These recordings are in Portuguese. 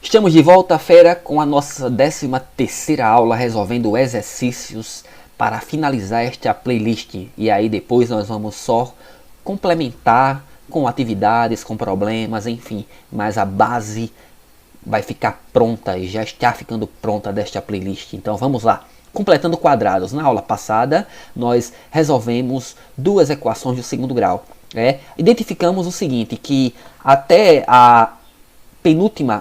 Estamos de volta, fera, com a nossa 13ª aula resolvendo exercícios para finalizar esta playlist. E aí depois nós vamos só complementar com atividades, com problemas, enfim. Mas a base vai ficar pronta e já está ficando pronta desta playlist. Então vamos lá. Completando quadrados. Na aula passada nós resolvemos duas equações do segundo grau. Identificamos o seguinte, que até a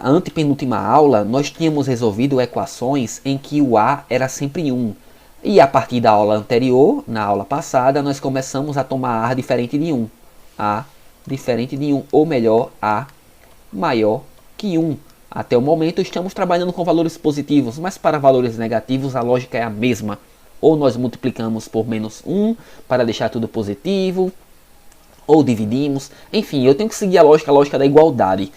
antepenúltima aula, nós tínhamos resolvido equações em que o A era sempre 1. E a partir da aula anterior, na aula passada, nós começamos a tomar A diferente de 1. A diferente de 1, ou melhor, A maior que 1. Até o momento estamos trabalhando com valores positivos, mas para valores negativos a lógica é a mesma. Ou nós multiplicamos por menos 1 para deixar tudo positivo, ou dividimos, enfim, eu tenho que seguir a lógica da igualdade.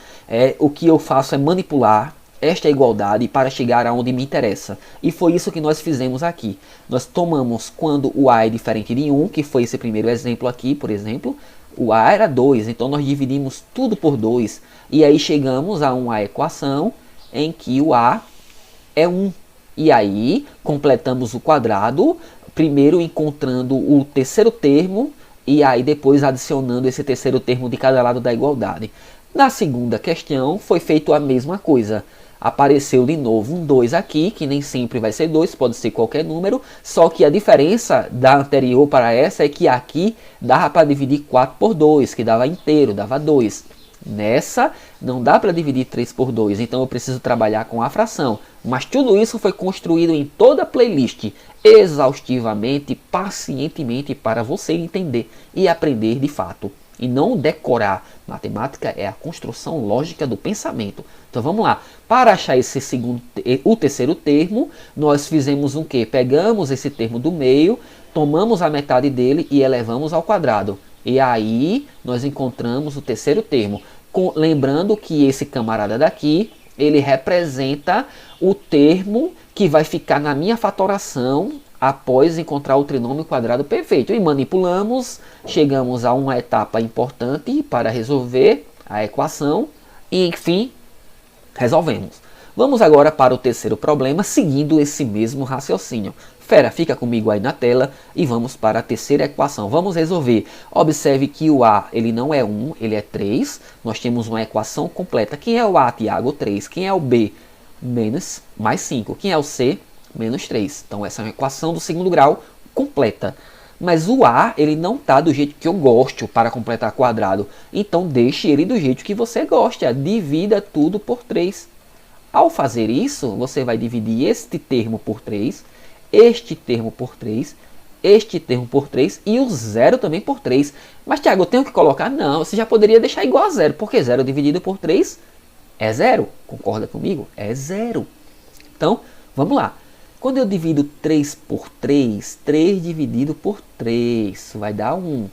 O que eu faço é manipular esta igualdade para chegar aonde me interessa. E foi isso que nós fizemos aqui. Nós tomamos quando o A é diferente de 1, que foi esse primeiro exemplo aqui, por exemplo. O A era 2, então nós dividimos tudo por 2. E aí chegamos a uma equação em que o A é 1. E aí completamos o quadrado, primeiro encontrando o terceiro termo, e aí depois adicionando esse terceiro termo de cada lado da igualdade. Na segunda questão foi feito a mesma coisa. Apareceu de novo um 2 aqui, que nem sempre vai ser 2, pode ser qualquer número. Só que a diferença da anterior para essa é que aqui dava para dividir 4 por 2, que dava inteiro, dava 2. Nessa não dá para dividir 3 por 2, então eu preciso trabalhar com a fração. Mas tudo isso foi construído em toda a playlist, exaustivamente, pacientemente, para você entender e aprender de fato. E não decorar. Matemática é a construção lógica do pensamento. Então vamos lá. Para achar o terceiro termo, nós fizemos o quê? Pegamos esse termo do meio, tomamos a metade dele e elevamos ao quadrado. E aí nós encontramos o terceiro termo. Lembrando que esse camarada daqui, ele representa o termo que vai ficar na minha fatoração após encontrar o trinômio quadrado perfeito. E manipulamos, chegamos a uma etapa importante para resolver a equação e, enfim, resolvemos. Vamos agora para o terceiro problema, seguindo esse mesmo raciocínio. Fera, fica comigo aí na tela e vamos para a terceira equação. Vamos resolver. Observe que o A ele não é 1, ele é 3. Nós temos uma equação completa. Quem é o A, Tiago? 3. Quem é o B? Menos mais 5. Quem é o C? Menos 3. Então essa é uma equação do segundo grau completa. Mas o A ele não está do jeito que eu gosto para completar quadrado. Então deixe ele do jeito que você gosta. Divida tudo por 3. Ao fazer isso, você vai dividir este termo por 3, este termo por 3, este termo por 3 e o zero também por 3. Mas, Tiago, eu tenho que colocar? Não, você já poderia deixar igual a zero, porque zero dividido por 3 é zero. Concorda comigo? É zero. Então, vamos lá. Quando eu divido 3 por 3, 3 dividido por 3 vai dar 1.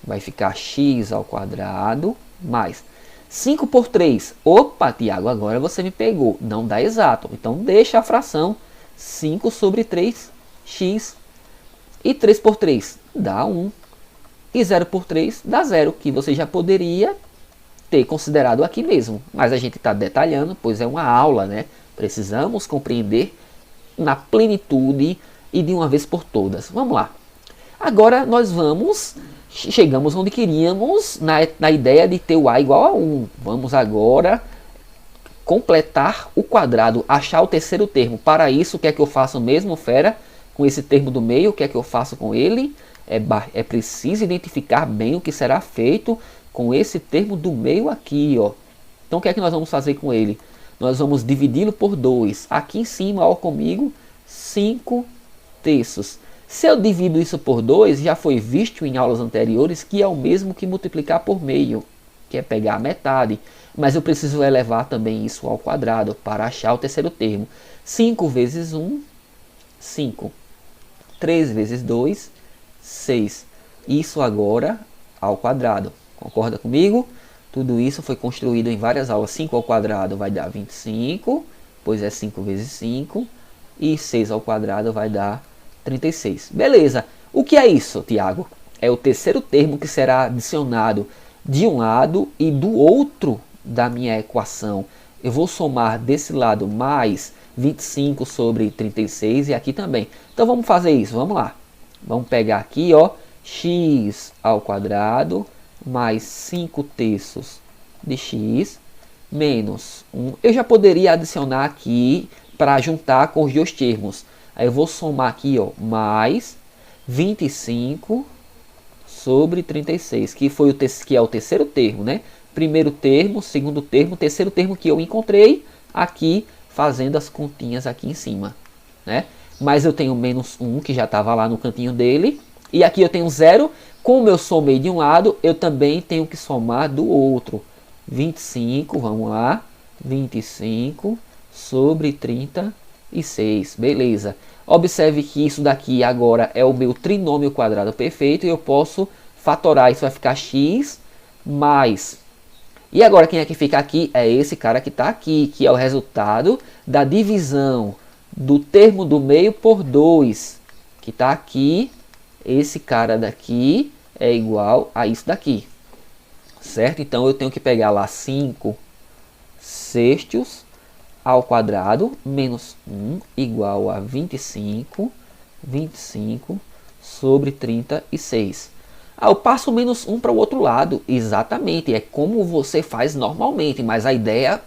Vai ficar x ao quadrado mais 5 por 3. Opa, Tiago, agora você me pegou. Não dá exato. Então, deixa a fração 5 sobre 3x. E 3 por 3 dá 1. E 0 por 3 dá 0, que você já poderia ter considerado aqui mesmo. Mas a gente está detalhando, pois é uma aula, né? Precisamos compreender na plenitude e de uma vez por todas. Vamos lá. Agora nós chegamos onde queríamos na ideia de ter o A igual a 1. Vamos agora completar o quadrado, achar o terceiro termo. Para isso, o que é que eu faço mesmo, fera? Com esse termo do meio, o que é que eu faço com ele? É preciso identificar bem o que será feito com esse termo do meio aqui, ó. Então o que é que nós vamos fazer com ele? Nós vamos dividi-lo por 2. Aqui em cima, ó comigo, 5 terços. Se eu divido isso por 2, já foi visto em aulas anteriores que é o mesmo que multiplicar por meio, que é pegar a metade. Mas eu preciso elevar também isso ao quadrado para achar o terceiro termo. 5 vezes 1, 5. 3 vezes 2, 6. Isso agora ao quadrado. Concorda comigo? Tudo isso foi construído em várias aulas. 5 ao quadrado vai dar 25, pois é 5 vezes 5. E 6 ao quadrado vai dar 36. Beleza. O que é isso, Tiago? É o terceiro termo que será adicionado de um lado e do outro da minha equação. eu vou somar desse lado mais 25 sobre 36 e aqui também. Então vamos fazer isso, vamos lá. Vamos pegar aqui, ó, x ao quadrado mais 5 terços de x menos 1. Eu já poderia adicionar aqui para juntar com os dois termos. Aí eu vou somar aqui, ó, mais 25 sobre 36, que foi que é o terceiro termo, né? Primeiro termo, segundo termo, terceiro termo que eu encontrei aqui fazendo as continhas aqui em cima, né? Mas eu tenho menos 1 que já estava lá no cantinho dele, e aqui eu tenho 0. Como eu somei de um lado, eu também tenho que somar do outro. 25, vamos lá, 25 sobre 36, beleza. Observe que isso daqui agora é o meu trinômio quadrado perfeito e eu posso fatorar, isso vai ficar x mais... E agora quem é que fica aqui? É esse cara que está aqui, que é o resultado da divisão do termo do meio por 2, que está aqui. Esse cara daqui é igual a isso daqui, certo? Então eu tenho que pegar lá 5 sextos ao quadrado menos 1 igual a 25 sobre 36. Eu passo menos 1 para o outro lado, exatamente, é como você faz normalmente, mas a ideia,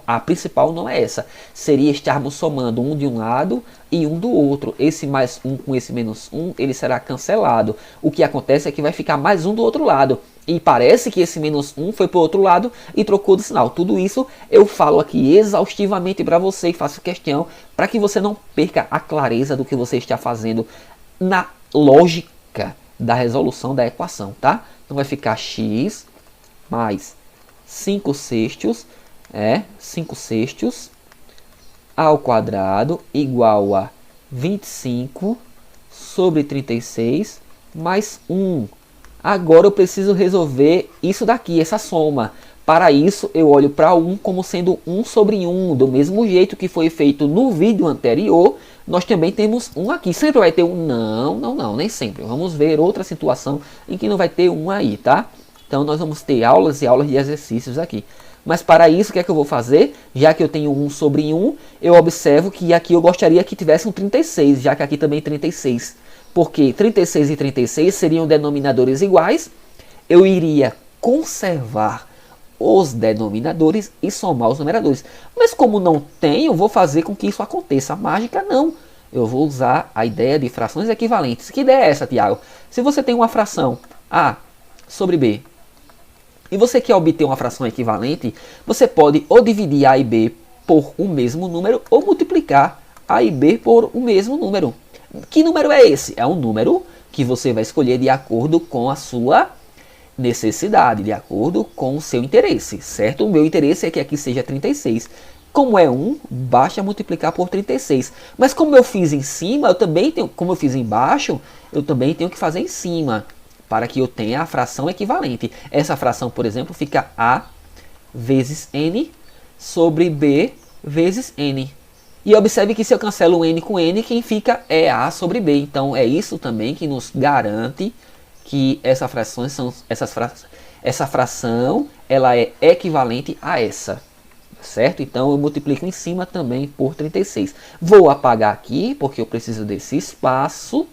a principal não é essa. Seria estarmos somando um de um lado e um do outro. Esse mais 1 com esse menos 1, ele será cancelado. O que acontece é que vai ficar mais um do outro lado. E parece que esse menos 1 foi para o outro lado e trocou de sinal. Tudo isso eu falo aqui exaustivamente para você e faço questão para que você não perca a clareza do que você está fazendo na lógica da resolução da equação, tá? Então vai ficar x mais 5 sextos, 5 sextos ao quadrado igual a 25 sobre 36 mais 1. Agora eu preciso resolver isso daqui, essa soma. Para isso eu olho para 1 como sendo 1 sobre 1, do mesmo jeito que foi feito no vídeo anterior. Nós também temos 1 aqui. Sempre vai ter um? Não, nem sempre. Vamos ver outra situação em que não vai ter 1 aí, tá? Então nós vamos ter aulas e aulas de exercícios aqui. Mas para isso, o que é que eu vou fazer? Já que eu tenho 1 sobre 1, eu observo que aqui eu gostaria que tivesse um 36, já que aqui também 36. Porque 36 e 36 seriam denominadores iguais. Eu iria conservar os denominadores e somar os numeradores. Mas como não tenho, vou fazer com que isso aconteça. A mágica não. Eu vou usar a ideia de frações equivalentes. Que ideia é essa, Tiago? Se você tem uma fração A sobre B e você quer obter uma fração equivalente, você pode ou dividir A e B por o mesmo número ou multiplicar A e B por o mesmo número. Que número é esse? É um número que você vai escolher de acordo com a sua necessidade, de acordo com o seu interesse, certo? O meu interesse é que aqui seja 36. Como é 1, basta multiplicar por 36. Mas como eu fiz em cima, eu também tenho, como eu fiz embaixo, eu também tenho que fazer em cima, para que eu tenha a fração equivalente. Essa fração, por exemplo, fica A vezes N sobre B vezes N. E observe que se eu cancelo o N com N, quem fica é A sobre B. Então é isso também que nos garante que essa fração ela é equivalente a essa, certo? Então eu multiplico em cima também por 36. Vou apagar aqui porque eu preciso desse espaço.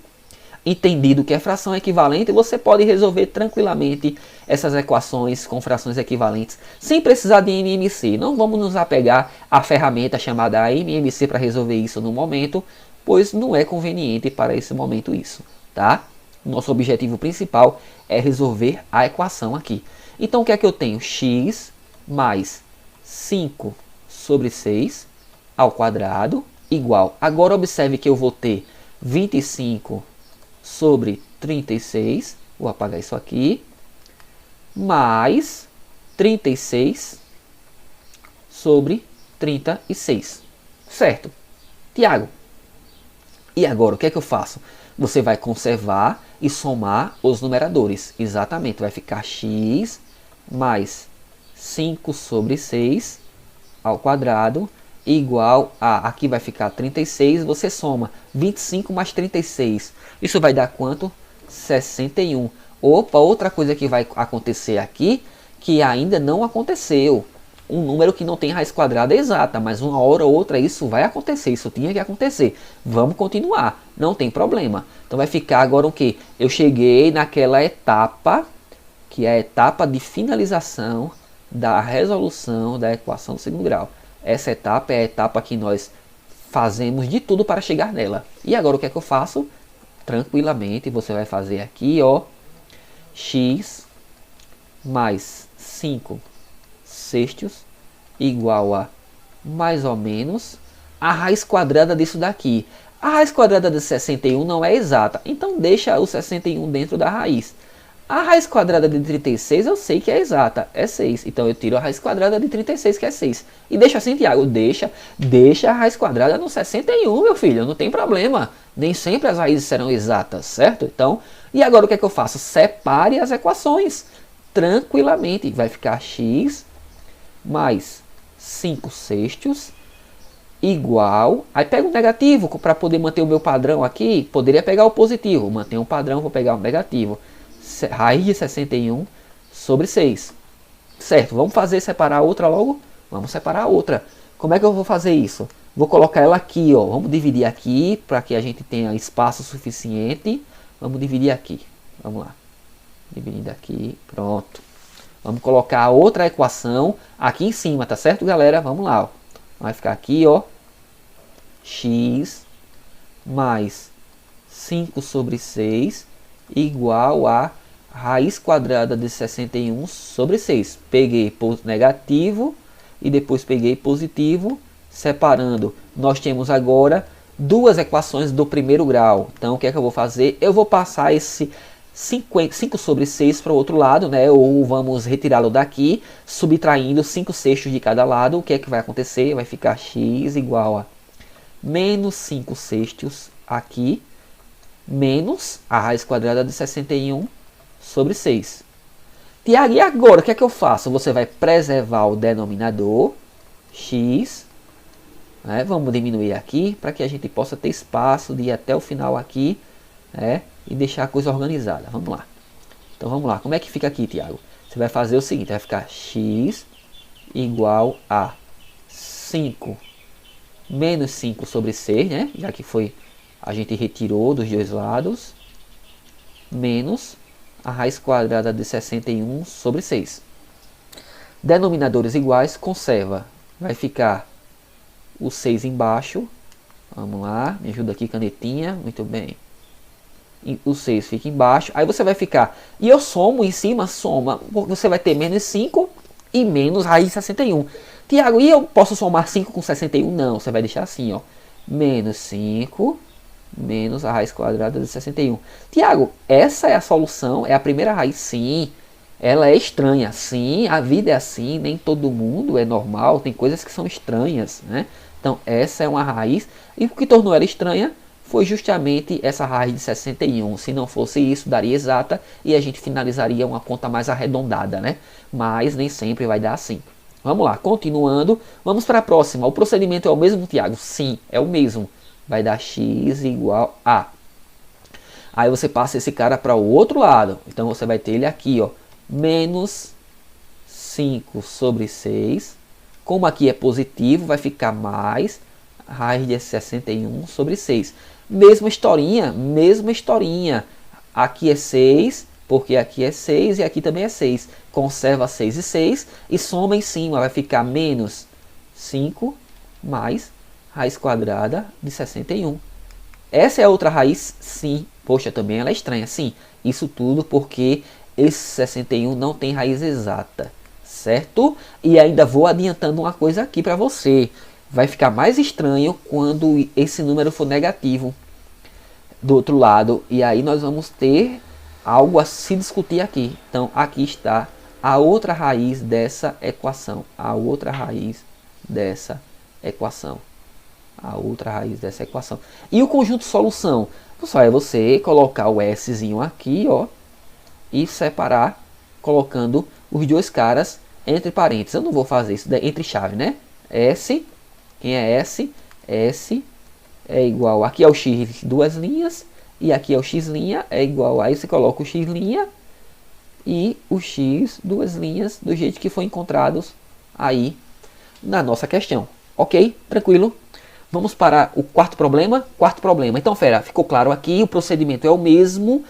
Entendido que é fração equivalente, você pode resolver tranquilamente essas equações com frações equivalentes sem precisar de MMC. Não vamos nos apegar à ferramenta chamada MMC para resolver isso no momento, pois não é conveniente para esse momento isso, tá? Nosso objetivo principal é resolver a equação aqui. Então o que é que eu tenho? X mais 5 sobre 6 ao quadrado igual. Agora observe que eu vou ter 25 sobre 36, vou apagar isso aqui, mais 36 sobre 36, certo? Tiago, e agora o que é que eu faço? Você vai conservar e somar os numeradores, exatamente, vai ficar x mais 5 sobre 6 ao quadrado igual a, aqui vai ficar 36, você soma 25 mais 36, isso vai dar quanto? 61. Opa, outra coisa que vai acontecer aqui, que ainda não aconteceu. um número que não tem raiz quadrada exata, mas uma hora ou outra isso vai acontecer, isso tinha que acontecer. Vamos continuar, não tem problema. Então vai ficar agora o que? Eu cheguei naquela etapa, que é a etapa de finalização da resolução da equação do segundo grau. Essa etapa é a etapa que nós fazemos de tudo para chegar nela. E agora o que é que eu faço? Tranquilamente, você vai fazer aqui, ó, x mais 5 sextos igual a mais ou menos a raiz quadrada disso daqui. A raiz quadrada de 61 não é exata, então deixa o 61 dentro da raiz. A raiz quadrada de 36 eu sei que é exata, é 6. Então eu tiro a raiz quadrada de 36, que é 6. E deixa assim, Tiago, deixa a raiz quadrada no 61, meu filho, não tem problema. Nem sempre as raízes serão exatas, certo? Então, e agora o que é que eu faço? Separe as equações tranquilamente. Vai ficar x mais 5 sextos igual... Aí pega o negativo para poder manter o meu padrão aqui. Poderia pegar o positivo, manter um padrão, vou pegar o negativo. Raiz de 61 sobre 6. Certo, vamos separar a outra logo? Vamos separar a outra. Como é que eu vou fazer isso? Vou colocar ela aqui, ó. Vamos dividir aqui para que a gente tenha espaço suficiente. Vamos dividir aqui. Vamos lá. Dividindo aqui, pronto. Vamos colocar a outra equação aqui em cima, tá certo, galera? Vamos lá, ó. Vai ficar aqui, ó. X mais 5 sobre 6 igual a raiz quadrada de 61 sobre 6. Peguei negativo e depois peguei positivo, separando. Nós temos agora duas equações do primeiro grau. Então, o que é que eu vou fazer? Eu vou passar esse 5 sobre 6 para o outro lado, né? Ou vamos retirá-lo daqui, subtraindo 5 sextos de cada lado. O que é que vai acontecer? Vai ficar x igual a menos 5 sextos aqui, menos a raiz quadrada de 61 sobre 6. Tiago, e agora o que é que eu faço? Você vai preservar o denominador, x, né? Vamos diminuir aqui para que a gente possa ter espaço de ir até o final aqui, né? E deixar a coisa organizada. Vamos lá. Então vamos lá. Como é que fica aqui, Tiago? Você vai fazer o seguinte, vai ficar x igual a 5 menos 5 sobre 6, né? Já que foi... a gente retirou dos dois lados, menos a raiz quadrada de 61 sobre 6. Denominadores iguais, conserva. Vai ficar o 6 embaixo. Vamos lá, me ajuda aqui, canetinha. Muito bem. E o 6 fica embaixo. Aí você vai ficar... E eu somo em cima, soma. Você vai ter menos 5 e menos raiz de 61. Tiago, e eu posso somar 5 com 61? Não, você vai deixar assim, ó. Menos 5... menos a raiz quadrada de 61. Tiago, essa é a solução? É a primeira raiz? Sim. Ela é estranha? Sim, a vida é assim, nem todo mundo é normal, tem coisas que são estranhas, né? Então, essa é uma raiz, e o que tornou ela estranha foi justamente essa raiz de 61. Se não fosse isso, daria exata, e a gente finalizaria uma conta mais arredondada, né? Mas nem sempre vai dar assim. Vamos lá, continuando, vamos para a próxima. O procedimento é o mesmo, Tiago? Sim, é o mesmo. Vai dar x igual a... Aí você passa esse cara para o outro lado. Então você vai ter ele aqui, ó. Menos 5 sobre 6. Como aqui é positivo, vai ficar mais raiz de 61 sobre 6. Mesma historinha, mesma historinha. Aqui é 6, porque aqui é 6 e aqui também é 6. Conserva 6 e 6 e soma em cima. Vai ficar menos 5 mais raiz quadrada de 61. Essa é a outra raiz? Sim. Poxa, também ela é estranha. Sim, isso tudo porque esse 61 não tem raiz exata, certo? E ainda vou adiantando uma coisa aqui para você. Vai ficar mais estranho quando esse número for negativo do outro lado. E aí nós vamos ter algo a se discutir aqui. Então, aqui está a outra raiz dessa equação. A outra raiz dessa equação. A outra raiz dessa equação. E o conjunto solução? Só é você colocar o Szinho aqui, ó, e separar, colocando os dois caras entre parênteses. Eu não vou fazer isso entre chave, né? S, quem é S? S é igual, aqui é o X duas linhas, e aqui é o X', é igual, aí você coloca o X' e o X duas linhas, do jeito que foi encontrados aí na nossa questão. Ok? Tranquilo? Vamos para o quarto problema. Quarto problema. Então, fera, ficou claro aqui, o procedimento é o mesmo.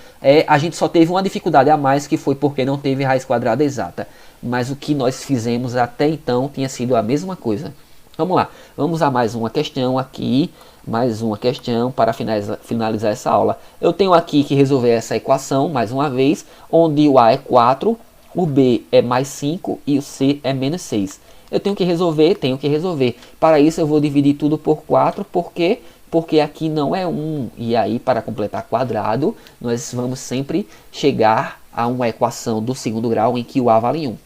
A gente só teve uma dificuldade a mais, que foi porque não teve raiz quadrada exata. Mas o que nós fizemos até então tinha sido a mesma coisa. Vamos lá. Vamos a mais uma questão aqui. Mais uma questão para finalizar essa aula. Eu tenho aqui que resolver essa equação, mais uma vez, onde o A é 4, o B é mais 5 e o C é menos 6. Eu tenho que resolver. Para isso eu vou dividir tudo por 4, por quê? Porque aqui não é 1. E aí, para completar quadrado, nós vamos sempre chegar a uma equação do segundo grau em que o A vale 1.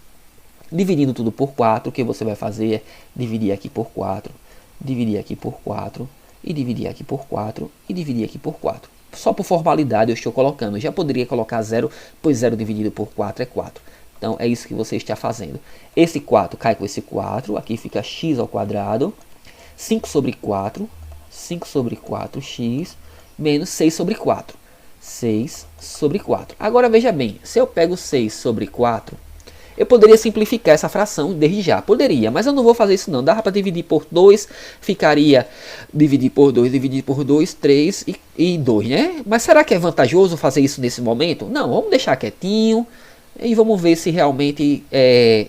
Dividindo tudo por 4, o que você vai fazer é dividir aqui por 4, dividir aqui por 4, e dividir aqui por 4, e dividir aqui por 4. Só por formalidade eu estou colocando. Eu já poderia colocar 0, pois 0 dividido por 4 é 4. Então é isso que você está fazendo. Esse 4 cai com esse 4, aqui fica x ao quadrado, 5 sobre 4, 5 sobre 4x, menos 6 sobre 4. 6 sobre 4. Agora veja bem, se eu pego 6 sobre 4, eu poderia simplificar essa fração desde já. Poderia, mas eu não vou fazer isso não. Dá para dividir por 2, ficaria dividir por 2, 3 e 2, né? Mas será que é vantajoso fazer isso nesse momento? Não, vamos deixar quietinho. E vamos ver se realmente é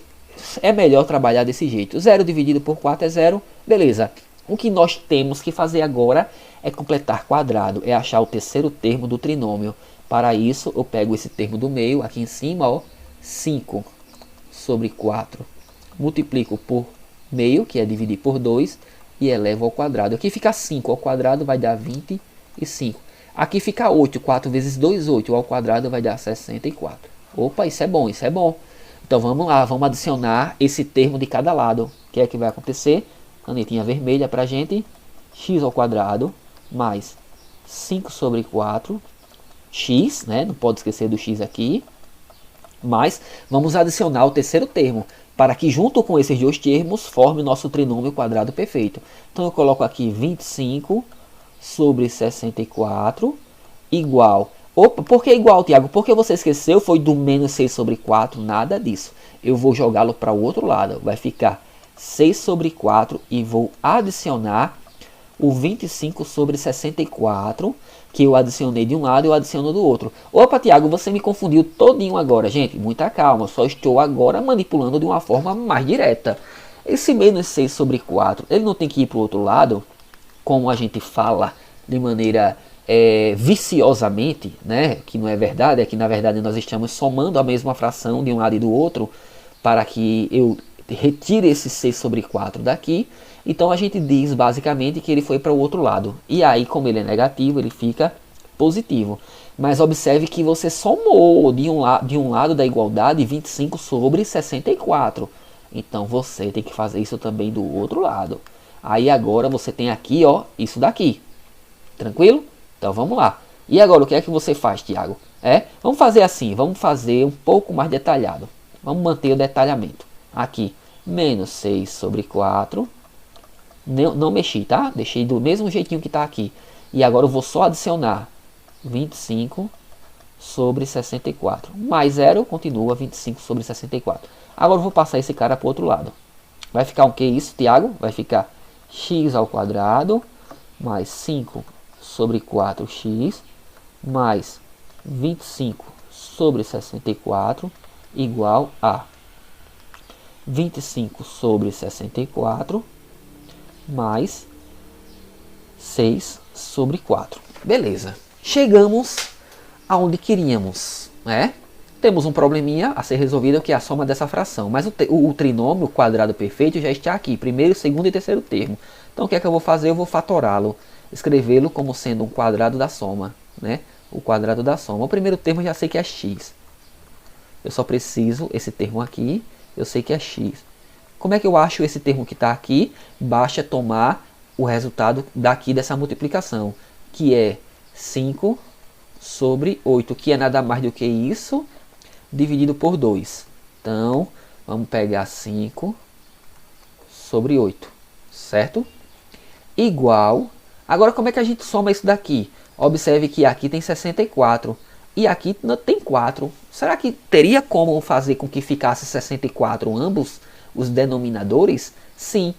melhor trabalhar desse jeito. 0 dividido por 4 é 0. Beleza. O que nós temos que fazer agora é completar quadrado. É achar o terceiro termo do trinômio. Para isso, eu pego esse termo do meio, aqui em cima, ó, 5 sobre 4. Multiplico por meio, que é dividir por 2, e elevo ao quadrado. Aqui fica 5 ao quadrado, vai dar 25. Aqui fica 8. 4 vezes 2, 8. Ao quadrado vai dar 64. Opa, isso é bom, isso é bom. Então vamos lá, vamos adicionar esse termo de cada lado. O que é que vai acontecer? Canetinha vermelha pra gente. X ao quadrado mais 5 sobre 4. X, né? Não pode esquecer do x aqui. Mas vamos adicionar o terceiro termo, para que junto com esses dois termos forme o nosso trinômio quadrado perfeito. Então eu coloco aqui 25 sobre 64 igual... Opa, por que igual, Tiago? Porque você esqueceu, foi do menos 6 sobre 4, nada disso. Eu vou jogá-lo para o outro lado, vai ficar 6 sobre 4 e vou adicionar o 25 sobre 64, que eu adicionei de um lado e eu adiciono do outro. Opa, Tiago, você me confundiu todinho agora. Gente, muita calma, só estou agora manipulando de uma forma mais direta. Esse menos 6 sobre 4, ele não tem que ir para o outro lado, como a gente fala de maneira... viciosamente, né? Que não é verdade, é que na verdade nós estamos somando a mesma fração de um lado e do outro para que eu retire esse 6 sobre 4 daqui. Então a gente diz basicamente que ele foi para o outro lado. E aí, como ele é negativo, ele fica positivo. Mas observe que você somou de um lado da igualdade 25 sobre 64. Então você tem que fazer isso também do outro lado. Aí agora você tem aqui, ó, isso daqui. Tranquilo? Então vamos lá. E agora o que é que você faz, Tiago? Vamos fazer assim, vamos fazer um pouco mais detalhado. Vamos manter o detalhamento. Aqui, menos 6 sobre 4. Não mexi, tá? Deixei do mesmo jeitinho que está aqui. E agora eu vou só adicionar 25 sobre 64. Mais 0 continua 25 sobre 64. Agora eu vou passar esse cara para o outro lado. Vai ficar o que isso, Tiago? Vai ficar x ao quadrado mais 5 sobre 4x mais 25 sobre 64 igual a 25 sobre 64 mais 6 sobre 4. Beleza. Chegamos aonde queríamos, né? Temos um probleminha a ser resolvido, que é a soma dessa fração. Mas o trinômio quadrado perfeito já está aqui. Primeiro, segundo e terceiro termo. Então o que é que eu vou fazer? Eu vou fatorá-lo. Escrevê-lo como sendo um quadrado da soma, né? O quadrado da soma. O primeiro termo eu já sei que é x. Eu só preciso, esse termo aqui, eu sei que é x. Como é que eu acho esse termo que está aqui? Basta tomar o resultado daqui dessa multiplicação, que é 5 sobre 8, que é nada mais do que isso, dividido por 2. Então, vamos pegar 5 sobre 8, certo? Igual... Agora, como é que a gente soma isso daqui? Observe que aqui tem 64 e aqui tem 4. Será que teria como fazer com que ficasse 64 ambos? os denominadores? Sim.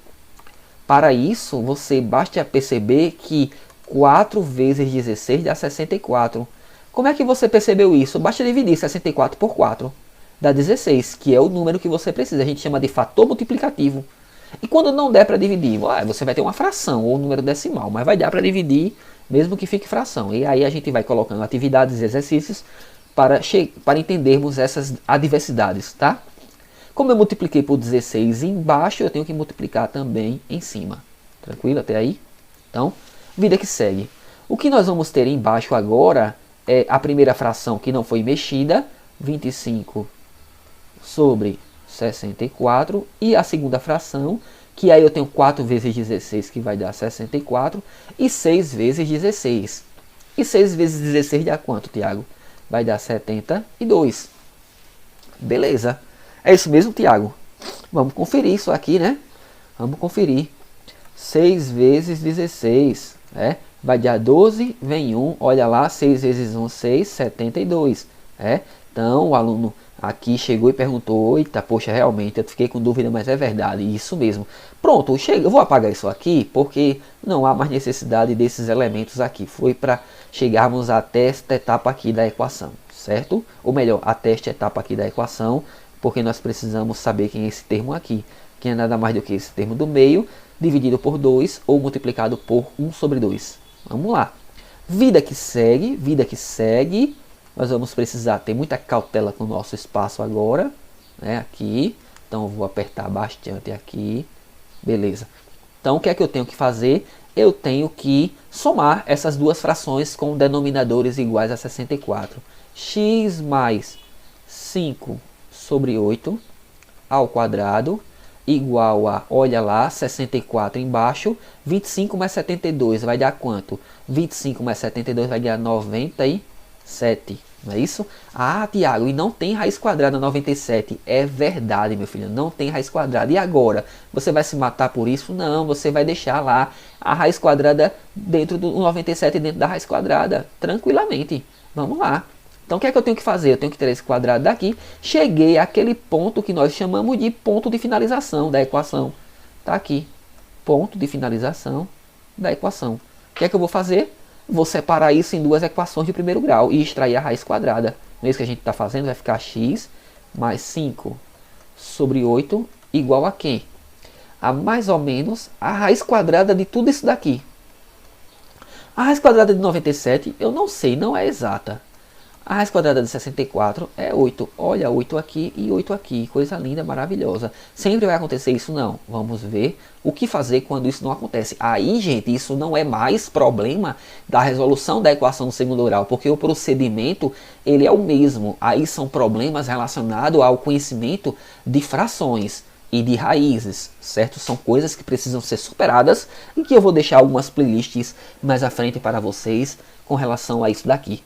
Para isso, você basta perceber que 4 vezes 16 dá 64. Como é que você percebeu isso? Basta dividir 64 por 4. Dá 16, que é o número que você precisa. A gente chama de fator multiplicativo. E quando não der para dividir, você vai ter uma fração ou um número decimal, mas vai dar para dividir mesmo que fique fração. E aí a gente vai colocando atividades e exercícios para entendermos essas adversidades, tá? Como eu multipliquei por 16 embaixo, eu tenho que multiplicar também em cima. Tranquilo até aí? Então, vida que segue. O que nós vamos ter embaixo agora é a primeira fração que não foi mexida, 25 sobre 64, e a segunda fração, que aí eu tenho 4 vezes 16, que vai dar 64, e 6 vezes 16. E 6 vezes 16 dá quanto, Tiago? Vai dar 72. Beleza. É isso mesmo, Tiago? Vamos conferir isso aqui, né? Vamos conferir. 6 vezes 16, vai dar 12, vem 1, olha lá, 6 vezes 1, 6, 72. Então, o aluno aqui chegou e perguntou, eita, poxa, realmente, eu fiquei com dúvida, mas é verdade, isso mesmo. Pronto, eu vou apagar isso aqui, porque não há mais necessidade desses elementos aqui. Foi para chegarmos até esta etapa aqui da equação, certo? Ou melhor, até esta etapa aqui da equação, porque nós precisamos saber quem é esse termo aqui, que é nada mais do que esse termo do meio, dividido por 2 ou multiplicado por 1 sobre 2. Vamos lá. Vida que segue. Nós vamos precisar ter muita cautela com o nosso espaço agora, aqui. Então eu vou apertar bastante aqui. Beleza. Então o que é que eu tenho que fazer? Eu tenho que somar essas duas frações com denominadores iguais a 64. X mais 5 sobre 8 ao quadrado igual a, olha lá, 64 embaixo, 25 mais 72 vai dar quanto? 25 mais 72 vai dar 97, não é isso? Ah, Tiago, e não tem raiz quadrada 97. É verdade, meu filho, não tem raiz quadrada. E agora? Você vai se matar por isso? Não, você vai deixar lá a raiz quadrada dentro do 97, dentro da raiz quadrada, tranquilamente. Vamos lá. Então o que é que eu tenho que fazer? Eu tenho que tirar esse quadrado daqui. Cheguei àquele ponto que nós chamamos de ponto de finalização da equação. Está aqui. Ponto de finalização da equação. O que é que eu vou fazer? Vou separar isso em duas equações de primeiro grau e extrair a raiz quadrada. Não é isso que a gente está fazendo? Vai ficar x mais 5 sobre 8 igual a quem? A mais ou menos a raiz quadrada de tudo isso daqui. A raiz quadrada de 97 eu não sei, não é exata. A raiz quadrada de 64 é 8. Olha, 8 aqui e 8 aqui. Coisa linda, maravilhosa. Sempre vai acontecer isso? Não. Vamos ver o que fazer quando isso não acontece. Aí, gente, isso não é mais problema da resolução da equação do segundo grau, porque o procedimento ele é o mesmo. Aí são problemas relacionados ao conhecimento de frações e de raízes, certo? São coisas que precisam ser superadas e que eu vou deixar algumas playlists mais à frente para vocês com relação a isso daqui.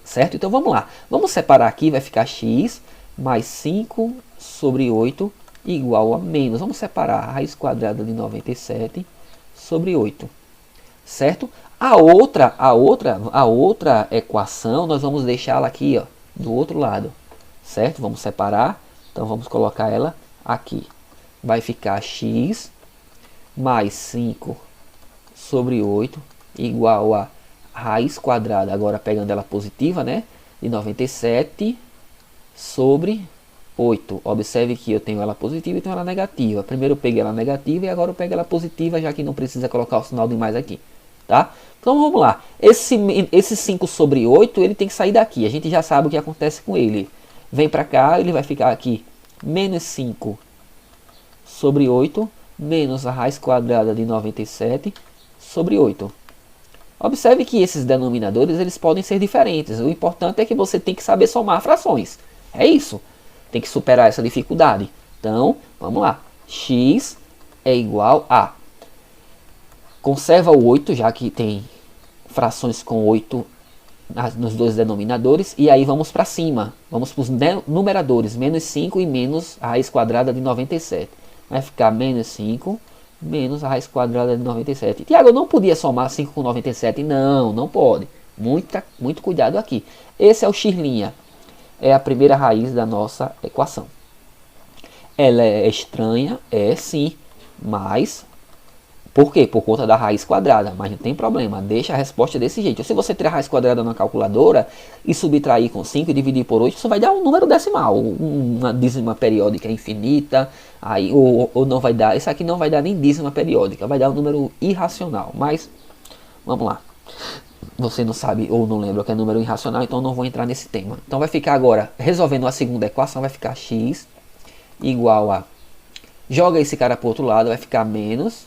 Certo? Então vamos lá. Vamos separar aqui, vai ficar x mais 5 sobre 8 igual a menos. Vamos separar a raiz quadrada de 97 sobre 8. Certo? A outra equação, nós vamos deixá-la aqui, ó, do outro lado. Certo? Vamos separar. Então vamos colocar ela aqui. Vai ficar x mais 5 sobre 8 igual a raiz quadrada, agora pegando ela positiva, né, de 97 sobre 8. Observe que eu tenho ela positiva e tenho ela negativa. Primeiro eu peguei ela negativa e agora eu pego ela positiva, já que não precisa colocar o sinal de mais aqui, tá? Então vamos lá. Esse 5 sobre 8, ele tem que sair daqui. A gente já sabe o que acontece com ele. Vem para cá, ele vai ficar aqui menos 5 sobre 8 menos a raiz quadrada de 97 sobre 8. Observe que esses denominadores eles podem ser diferentes. O importante é que você tem que saber somar frações. É isso. Tem que superar essa dificuldade. Então, vamos lá. X é igual a... Conserva o 8, já que tem frações com 8 nos dois denominadores. E aí vamos para cima. Vamos para os numeradores. Menos 5 e menos a raiz quadrada de 97. Vai ficar menos 5... menos a raiz quadrada de 97. Tiago, eu não podia somar 5 com 97? Não, não pode. Muito cuidado aqui. Esse é o x'. É a primeira raiz da nossa equação. Ela é estranha? É sim, mas por quê? Por conta da raiz quadrada, mas não tem problema, deixa a resposta desse jeito. Se você ter a raiz quadrada na calculadora e subtrair com 5 e dividir por 8, isso vai dar um número decimal, uma dízima periódica infinita, aí, ou não vai dar, isso aqui não vai dar nem dízima periódica, vai dar um número irracional, mas vamos lá. Você não sabe ou não lembra que é número irracional, então não vou entrar nesse tema. Então vai ficar agora, resolvendo a segunda equação, vai ficar x igual a... Joga esse cara para o outro lado, vai ficar menos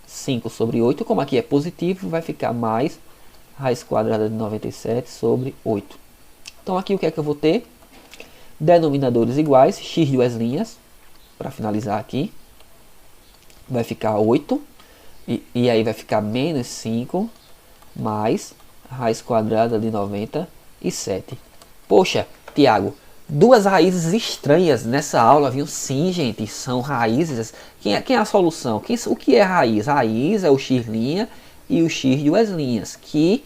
5 sobre 8. Como aqui é positivo, vai ficar mais raiz quadrada de 97 sobre 8. Então aqui o que é que eu vou ter? Denominadores iguais, x duas linhas, para finalizar aqui. Vai ficar 8. E aí vai ficar menos 5 mais raiz quadrada de 97. Poxa, Tiago, duas raízes estranhas nessa aula, viu? Sim, gente, são raízes. Quem é a solução? O que é raiz? Raiz é o x' e o x duas linhas, que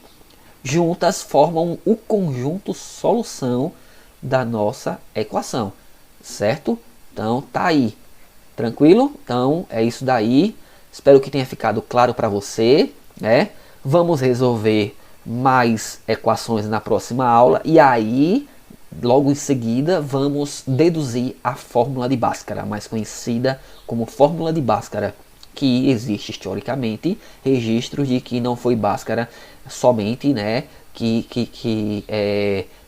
juntas formam o conjunto solução da nossa equação, certo? Então, tá aí. Tranquilo? Então, é isso daí. Espero que tenha ficado claro para você, né? Vamos resolver mais equações na próxima aula e aí, logo em seguida, vamos deduzir a fórmula de Bhaskara, mais conhecida como fórmula de Bhaskara, que existe historicamente registros de que não foi Bhaskara somente, né,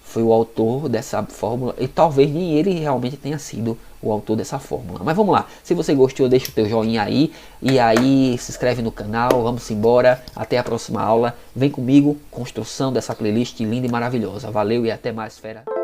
foi o autor dessa fórmula, e talvez nem ele realmente tenha sido o autor dessa fórmula. Mas vamos lá, se você gostou, deixa o teu joinha aí, e aí se inscreve no canal, vamos embora, até a próxima aula, vem comigo, construção dessa playlist linda e maravilhosa. Valeu e até mais, fera!